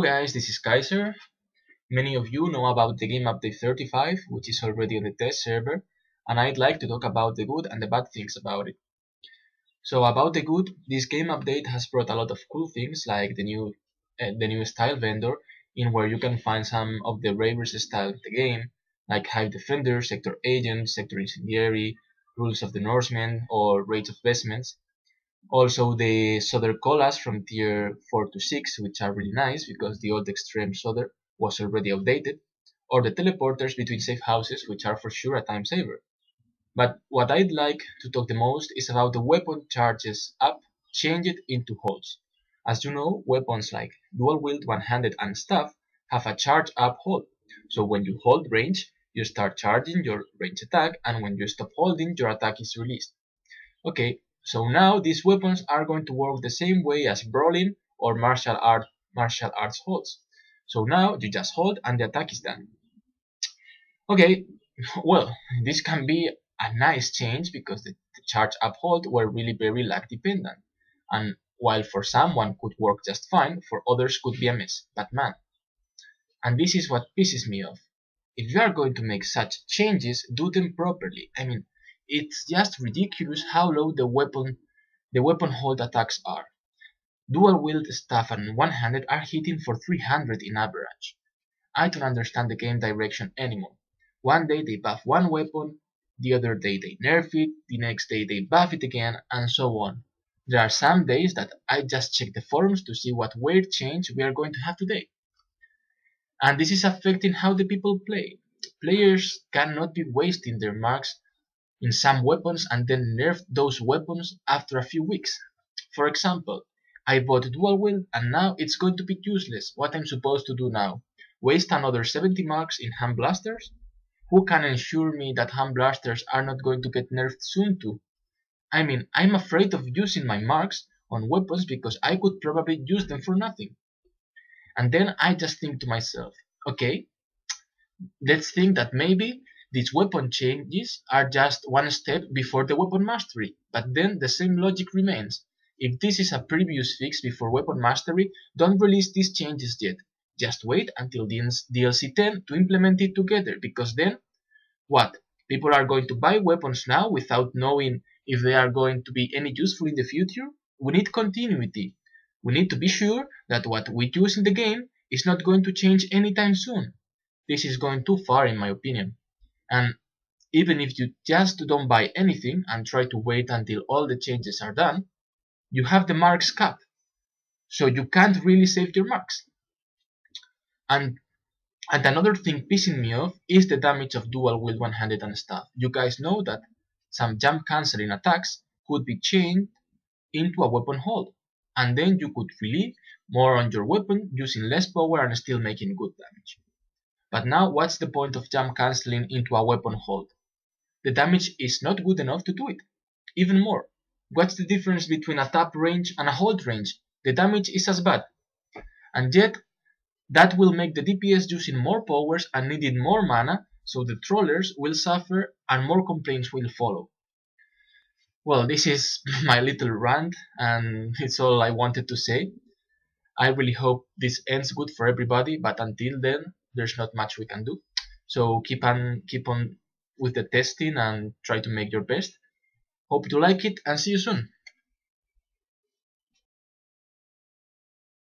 Hello guys, this is Kaiser. Many of you know about the game update 35, which is already on the test server, and I'd like to talk about the good and the bad things about it. So about the good, this game update has brought a lot of cool things like the new style vendor, in where you can find some of the rarest style of the game, like Hive Defender, Sector Agent, Sector Incendiary, Rules of the Norsemen, or Rage of Vestments. Also the solder colas from tier 4 to 6, which are really nice because the old extreme solder was already outdated, or the teleporters between safe houses, which are for sure a time saver. But what I'd like to talk the most is about the weapon charges up changed into holds. As you know, weapons like dual wield, one-handed and staff have a charge up hold. So when you hold range, you start charging your range attack, and when you stop holding, your attack is released. Okay, so now these weapons are going to work the same way as brawling or martial arts holds. So now you just hold and the attack is done. Okay, well, this can be a nice change because the charge up hold were really very lag dependent. And while for some one could work just fine, for others could be a mess. But man, and this is what pisses me off. If you are going to make such changes, do them properly. I mean, it's just ridiculous how low the weapon hold attacks are. Dual wield staff and one-handed are hitting for 300 in average. I don't understand the game direction anymore. One day they buff one weapon, the other day they nerf it, the next day they buff it again, and so on. There are some days that I just check the forums to see what weird change we are going to have today. And this is affecting how the people play. Players cannot be wasting their marks in some weapons and then nerf those weapons after a few weeks. For example, I bought dual wield and now it's going to be useless. What I'm supposed to do now? Waste another 70 marks in hand blasters? Who can ensure me that hand blasters are not going to get nerfed soon too? I mean, I'm afraid of using my marks on weapons because I could probably use them for nothing. And then I just think to myself, okay, let's think that maybe these weapon changes are just one step before the weapon mastery, but then the same logic remains. If this is a previous fix before weapon mastery, don't release these changes yet. Just wait until the DLC 10 to implement it together, because then, what? People are going to buy weapons now without knowing if they are going to be any useful in the future? We need continuity. We need to be sure that what we use in the game is not going to change anytime soon. This is going too far in my opinion. And even if you just don't buy anything and try to wait until all the changes are done, you have the marks capped. So you can't really save your marks. And another thing pissing me off is the damage of dual wield one-handed and staff. You guys know that some jump cancelling attacks could be chained into a weapon hold, and then you could rely more on your weapon using less power and still making good damage. But now what's the point of jump cancelling into a weapon hold? The damage is not good enough to do it. Even more, what's the difference between a tap range and a hold range? The damage is as bad. And yet, that will make the DPS using more powers and needing more mana, so the trollers will suffer and more complaints will follow. Well, this is my little rant, and it's all I wanted to say. I really hope this ends good for everybody, but until then, there's not much we can do. So keep on with the testing and try to make your best. Hope you like it and see you soon.